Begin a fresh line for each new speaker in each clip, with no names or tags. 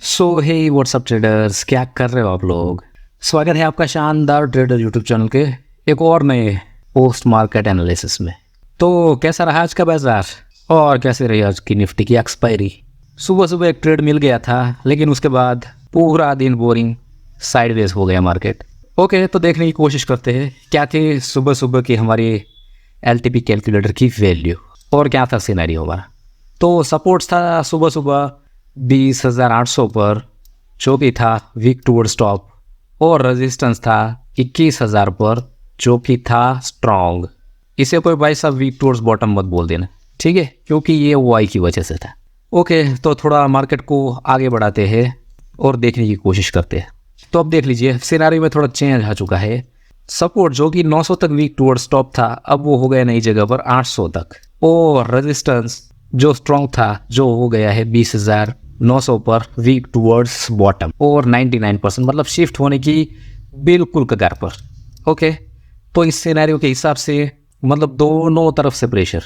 सो हे WhatsApp traders, क्या कर रहे हो आप लोग। स्वागत है आपका शानदार ट्रेडर यूट्यूब चैनल के एक और नए पोस्ट मार्केट एनालिसिस में। तो कैसा रहा आज का बाजार और कैसे रही आज की निफ्टी की एक्सपायरी। सुबह सुबह एक ट्रेड मिल गया था, लेकिन उसके बाद पूरा दिन बोरिंग साइडवेज हो गया मार्केट। ओके, तो देखने की कोशिश करते हैं क्या थी सुबह सुबह की हमारी एलटीपी कैलकुलेटर की वैल्यू और क्या था सिनेरियो हमारा। तो सपोर्ट्स था सुबह सुबह 20,800 पर, जो कि था वीक टूवर्ड स्टॉप, और रेजिस्टेंस था 21,000 पर, जो कि था स्ट्रॉन्ग। इसे कोई भाई साहब वीक टूवर्ड्स बॉटम मत बोल देना, ठीक है, क्योंकि ये वाई की वजह से था। ओके, तो थोड़ा मार्केट को आगे बढ़ाते हैं और देखने की कोशिश करते हैं। तो अब देख लीजिए सिनेरियो में थोड़ा चेंज आ चुका है। सपोर्ट जो कि 900 तक वीक टूवर्ड स्टॉप था, अब वो हो गया नई जगह पर 800 तक, और रेजिस्टेंस जो स्ट्रॉन्ग था जो हो गया है 20,900 पर वीक टूवर्ड्स बॉटम, और 99% मतलब शिफ्ट होने की बिल्कुल कगार पर। ओके, तो इस सिनेरियो के हिसाब से मतलब दोनों तरफ से प्रेशर,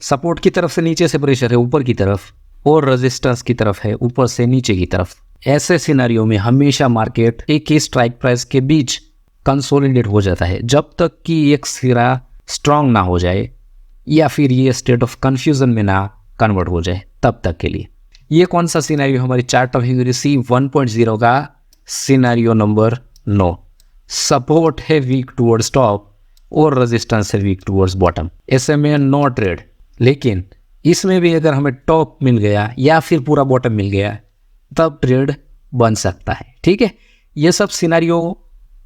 सपोर्ट की तरफ से नीचे से प्रेशर है ऊपर की तरफ, और रेजिस्टेंस की तरफ है ऊपर से नीचे की तरफ। ऐसे सिनेरियो में हमेशा मार्केट एक ही स्ट्राइक प्राइस के बीच कंसोलिडेट हो जाता है, जब तक कि एक सिरा स्ट्रांग ना हो जाए या फिर ये स्टेट ऑफ कंफ्यूजन में ना कन्वर्ट हो जाए, तब तक के लिए। ये कौन सा सिनेरियो हमारी चार्ट ऑफ ह्यूरिसी 1.0 का सिनेरियो नंबर 9। सपोर्ट है वीक टूवर्ड्स टॉप और रेजिस्टेंस है वीक टूवर्ड्स बॉटम। ऐसे में नो ट्रेड, लेकिन इसमें भी अगर हमें टॉप मिल गया या फिर पूरा बॉटम मिल गया तब ट्रेड बन सकता है, ठीक है। ये सब सिनेरियो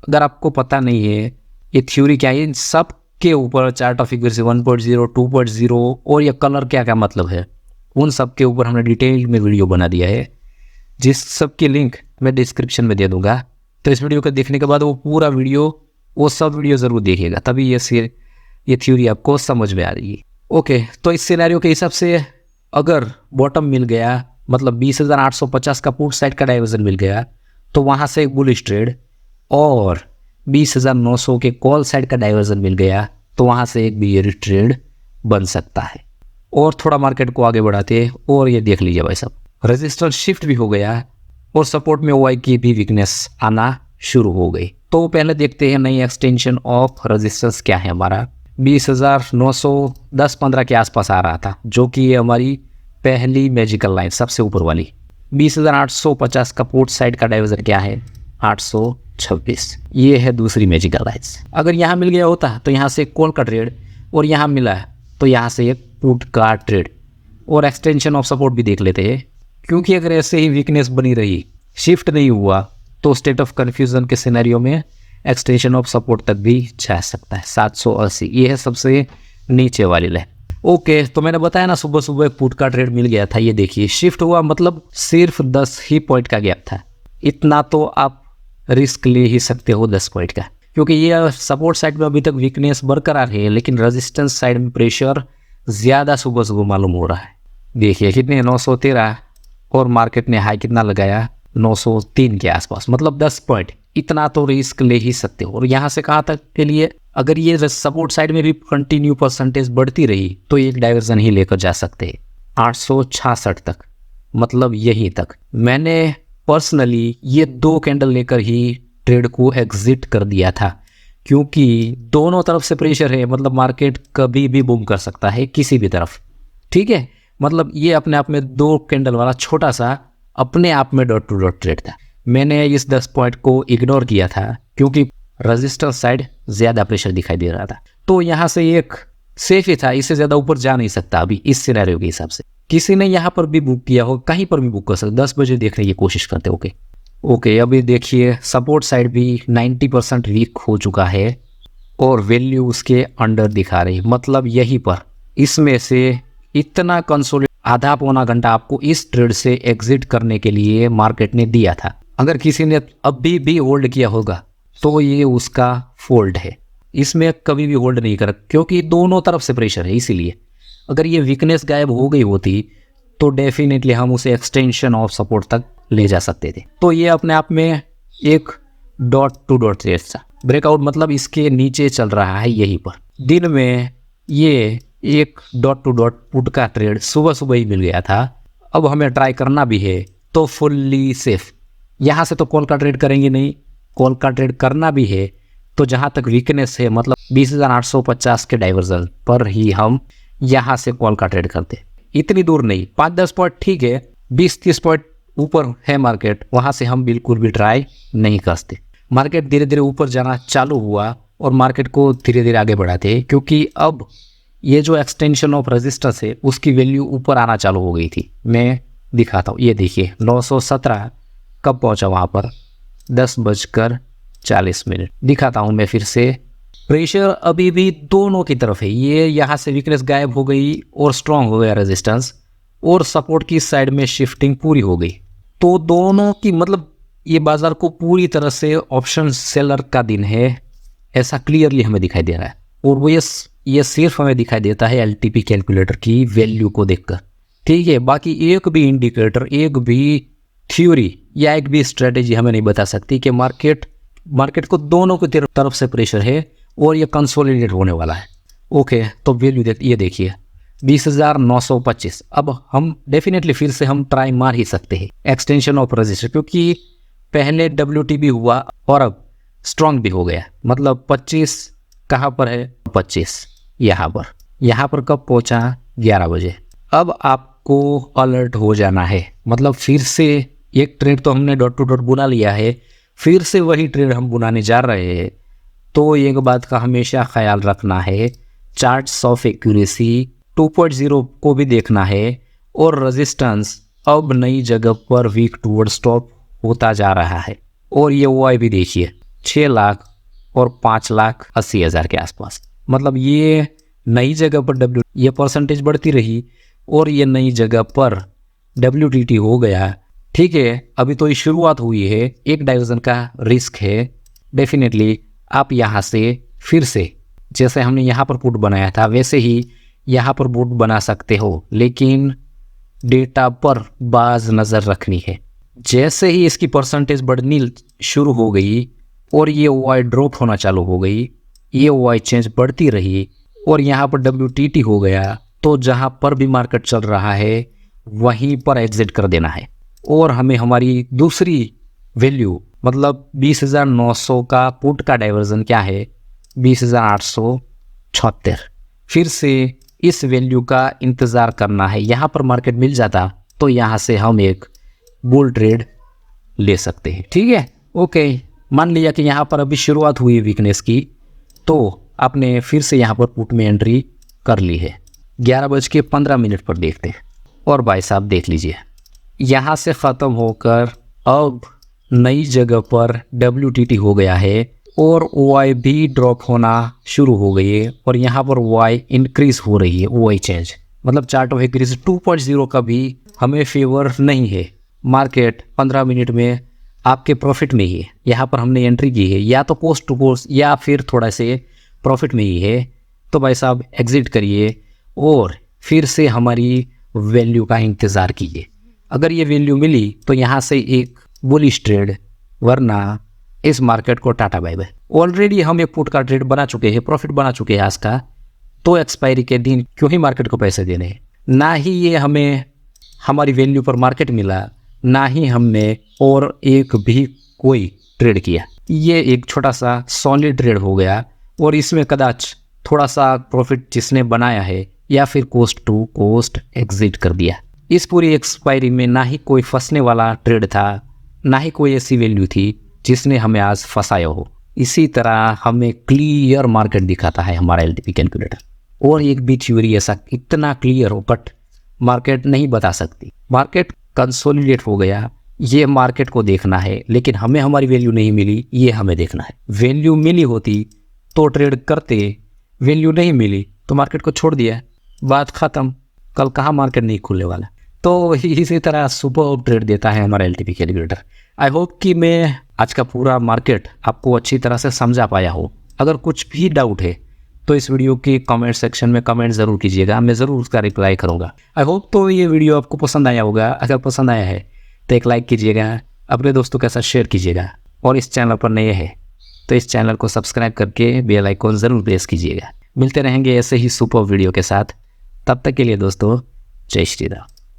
अगर आपको पता नहीं है ये थ्योरी क्या है, इन सब के ऊपर चार्ट ऑफ ह्यूरिसी 1.0, 2.0 और ये कलर क्या क्या मतलब है, उन सब के ऊपर हमने डिटेल में वीडियो बना दिया है, जिस सब की लिंक मैं डिस्क्रिप्शन में दे दूंगा। तो इस वीडियो को देखने के बाद वो पूरा वीडियो, वो सब वीडियो ज़रूर देखिएगा, तभी ये थ्योरी आपको समझ में आ रही है। ओके, तो इस सिनेरियो के हिसाब से अगर बॉटम मिल गया, मतलब 20,850 का पुट साइड का डाइवर्जन मिल गया, तो वहाँ से एक बुलिश ट्रेड, और 20,900 के कॉल साइड का डाइवर्जन मिल गया तो वहाँ से एक बियरिश ट्रेड बन सकता है। और थोड़ा मार्केट को आगे बढ़ाते हैं और ये देख लीजिए भाई साहब, रेजिस्टेंस शिफ्ट भी हो गया और सपोर्ट में वाई की भी वीकनेस आना शुरू हो गई। तो पहले देखते हैं नई एक्सटेंशन ऑफ रेजिस्टेंस क्या है हमारा। 20,910-15 के आसपास आ रहा था, जो कि ये हमारी पहली मैजिकल लाइन सबसे ऊपर वाली। 20,850 का पोर्ट साइड का डाइवर्जन क्या है, 826। ये है दूसरी मैजिकल लाइन्स। अगर यहाँ मिल गया होता तो यहाँ से एक कॉल का ट्रेड, और यहाँ मिला तो यहाँ से एक पुट का ट्रेड, और एक्सटेंशन ऑफ सपोर्ट भी देख लेते हैं, क्योंकि अगर ऐसे ही वीकनेस बनी रही, शिफ्ट नहीं हुआ, तो स्टेट ऑफ कन्फ्यूजन के सिनेरियो में एक्सटेंशन ऑफ सपोर्ट तक भी जा सकता है 780। ये है सबसे नीचे वाली लाइन। ओके, तो मैंने बताया ना सुबह सुबह एक पुट का ट्रेड मिल गया था, ये देखिए शिफ्ट हुआ, मतलब सिर्फ 10 ही पॉइंट का गैप था। इतना तो आप रिस्क ले ही सकते हो 10 पॉइंट का, क्योंकि ये सपोर्ट साइड में अभी तक वीकनेस बरकरार है, लेकिन रेजिस्टेंस साइड में प्रेशर ज़्यादा सुबह सुबह मालूम हो रहा है। देखिए कितने 913, और मार्केट ने हाई कितना लगाया 903 के आसपास, मतलब 10 पॉइंट। इतना तो रिस्क ले ही सकते हो। और यहाँ से कहाँ तक के लिए, अगर ये सपोर्ट साइड में भी कंटिन्यू परसेंटेज बढ़ती रही तो एक डाइवर्जन ही लेकर जा सकते हैं 866 तक, मतलब यहीं तक। मैंने पर्सनली ये 2 कैंडल लेकर ही ट्रेड को एग्जिट कर दिया था, क्योंकि दोनों तरफ से प्रेशर है, मतलब मार्केट कभी भी बूम कर सकता है किसी भी तरफ, ठीक है। मतलब ये अपने आप में 2 कैंडल वाला छोटा सा अपने आप में डॉट टू डॉट ट्रेड था। मैंने इस 10 पॉइंट को इग्नोर किया था, क्योंकि रेजिस्टेंस साइड ज़्यादा प्रेशर दिखाई दे रहा था, तो यहाँ से एक सेफ ही था, इससे ज़्यादा ऊपर जा नहीं सकता अभी इस सिनेरियो के हिसाब से। किसी ने यहाँ पर भी बुक किया हो, कहीं पर भी बुक कर सकते, 10 बजे देखने की कोशिश करते। ओके, अभी देखिए सपोर्ट साइड भी 90% वीक हो चुका है और वैल्यू उसके अंडर दिखा रही, मतलब यहीं पर इसमें से इतना कंसोलिडेट आधा पौना घंटा आपको इस ट्रेड से एग्जिट करने के लिए मार्केट ने दिया था। अगर किसी ने अभी भी होल्ड किया होगा तो ये उसका फॉल्ट है, इसमें कभी भी होल्ड नहीं कर, क्योंकि दोनों तरफ से प्रेशर है। इसीलिए अगर ये वीकनेस गायब हो गई होती तो डेफिनेटली हम उसे एक्सटेंशन ऑफ सपोर्ट तक ले जा सकते थे। तो ये अपने आप में एक डॉट टू डॉट ट्रेड था, ब्रेकआउट, मतलब इसके नीचे चल रहा है यहीं पर। दिन में ये एक डॉट टू डॉट पुट का ट्रेड सुबह सुबह ही मिल गया था। अब हमें ट्राई करना भी है तो फुल्ली सेफ। यहाँ से तो कॉल का ट्रेड करेंगे नहीं, कॉल का ट्रेड करना भी है तो जहाँ तक वीकनेस है मतलब 20,850 के डाइवर्जन पर ही हम यहाँ से कॉल का ट्रेड करते। इतनी दूर नहीं, 5-10 पॉइंट ठीक है, 20-30 पॉइंट ऊपर है मार्केट, वहाँ से हम बिल्कुल भी ट्राई नहीं करते। मार्केट धीरे धीरे ऊपर जाना चालू हुआ और मार्केट को धीरे धीरे आगे बढ़ाते, क्योंकि अब ये जो एक्सटेंशन ऑफ रेजिस्टेंस है उसकी वैल्यू ऊपर आना चालू हो गई थी। मैं दिखाता हूँ, ये देखिए 917 कब पहुँचा वहाँ पर, 10:40 दिखाता हूँ मैं फिर से। प्रेशर अभी भी दोनों की तरफ है, ये यहाँ से वीकनेस गायब हो गई और स्ट्रांग हो गया रेजिस्टेंस, और सपोर्ट की साइड में शिफ्टिंग पूरी हो गई। तो दोनों की मतलब ये बाजार को पूरी तरह से ऑप्शन सेलर का दिन है, ऐसा क्लियरली हमें दिखाई दे रहा है। और वो ये सिर्फ हमें दिखाई देता है एलटीपी कैलकुलेटर की वैल्यू को देखकर, ठीक है। बाकी एक भी इंडिकेटर, एक भी थ्योरी या एक भी स्ट्रेटेजी हमें नहीं बता सकती कि मार्केट को दोनों की तरफ से प्रेशर है और ये कंसोलिडेट होने वाला है। ओके, तो वैल्यू ये देखिए 20,925। अब हम डेफिनेटली फिर से हम ट्राई मार ही सकते हैं एक्सटेंशन ऑफ रेजिस्टेंस, क्योंकि पहले WTB हुआ और अब स्ट्रांग भी हो गया। मतलब 25 कहाँ पर है, 25 यहाँ पर कब पहुँचा, 11 बजे। अब आपको अलर्ट हो जाना है, मतलब फिर से एक ट्रेड तो हमने डॉट टू डॉट बुना लिया है, फिर से वही ट्रेड हम बुनाने जा रहे हैं। तो एक बात का हमेशा ख्याल रखना है, चार्ट्स ऑफ एक्यूरेसी 2.0 को भी देखना है, और रेजिस्टेंस अब नई जगह पर वीक टूवर्ड स्टॉप होता जा रहा है। और ये OI भी देखिए 6 लाख और 5,80,000 के आसपास। मतलब ये नई जगह पर ये परसेंटेज बढ़ती रही और ये नई जगह पर WTT हो गया, ठीक है। अभी तो ये शुरुआत हुई है, एक डाइवर्जन का रिस्क है। डेफिनेटली आप यहाँ से फिर से जैसे हमने यहाँ पर पुट बनाया था वैसे ही यहाँ पर पुट बना सकते हो, लेकिन डेटा पर बाज नज़र रखनी है। जैसे ही इसकी परसेंटेज बढ़नी शुरू हो गई और ये OI ड्रॉप होना चालू हो गई, ये OI चेंज बढ़ती रही और यहाँ पर WTT हो गया, तो जहाँ पर भी मार्केट चल रहा है वहीं पर एग्जिट कर देना है। और हमें हमारी दूसरी वैल्यू मतलब 20,900 का पुट का डाइवर्जन क्या है, 20,876। फिर से इस वैल्यू का इंतज़ार करना है। यहाँ पर मार्केट मिल जाता तो यहाँ से हम एक बुल ट्रेड ले सकते हैं, ठीक है। ओके, मान लिया कि यहाँ पर अभी शुरुआत हुई वीकनेस की, तो आपने फिर से यहाँ पर पुट में एंट्री कर ली है। 11:15 पर देखते हैं, और भाई साहब देख लीजिए यहाँ से ख़त्म होकर अब नई जगह पर WTT हो गया है और OI भी ड्रॉप होना शुरू हो गई है, और यहाँ पर OI इंक्रीज़ हो रही है। OI चेंज मतलब चार्ट ऑफ एक्यूरेसी 2.0 का भी हमें फेवर नहीं है। मार्केट 15 मिनट में आपके प्रॉफिट में ही है। यहाँ पर हमने एंट्री की है, या तो पोस्ट टू पोस्ट या फिर थोड़ा से प्रॉफिट में ही है। तो भाई साहब एग्जिट करिए और फिर से हमारी वैल्यू का इंतज़ार कीजिए। अगर ये वैल्यू मिली तो यहाँ से एक बुलिश ट्रेड, वरना इस मार्केट को टाटा बाय बाय। ऑलरेडी हम एक पुट का ट्रेड बना चुके हैं, प्रॉफिट बना चुके हैं आज का, तो एक्सपायरी के दिन क्यों ही मार्केट को पैसे देने हैं। ना ही ये हमें हमारी वैल्यू पर मार्केट मिला, ना ही हमने और एक भी कोई ट्रेड किया। ये एक छोटा सा सॉलिड ट्रेड हो गया, और इसमें कदाच थोड़ा सा प्रॉफिट जिसने बनाया है या फिर कोस्ट टू कोस्ट एग्जिट कर दिया। इस पूरी एक्सपायरी में ना ही कोई फंसने वाला ट्रेड था, ना ही कोई ऐसी वैल्यू थी जिसने हमें आज फंसाया हो। इसी तरह हमें क्लियर मार्केट दिखाता है हमारा एलटीपी कैलकुलेटर, और एक भी थ्योरी ऐसा इतना क्लियर हो बट मार्केट नहीं बता सकती। मार्केट कंसोलिडेट हो गया, ये मार्केट को देखना है, लेकिन हमें हमारी वैल्यू नहीं मिली, ये हमें देखना है। वैल्यू मिली होती तो ट्रेड करते, वैल्यू नहीं मिली तो मार्केट को छोड़ दिया, बात ख़त्म। कल कहाँ मार्केट नहीं खुलने वाला। तो इसी तरह सुपर ट्रेड देता है हमारा एलटीपी कैलकुलेटर। आई होप कि मैं आज का पूरा मार्केट आपको अच्छी तरह से समझा पाया हो। अगर कुछ भी डाउट है तो इस वीडियो के कमेंट सेक्शन में कमेंट ज़रूर कीजिएगा, मैं ज़रूर उसका रिप्लाई करूँगा। आई होप तो ये वीडियो आपको पसंद आया होगा। अगर पसंद आया है तो एक लाइक कीजिएगा, अपने दोस्तों के साथ शेयर कीजिएगा, और इस चैनल पर नए हैं तो इस चैनल को सब्सक्राइब करके बेल आइकॉन ज़रूर प्रेस कीजिएगा। मिलते रहेंगे ऐसे ही सुपर वीडियो के साथ। तब तक के लिए दोस्तों, जय श्री राम।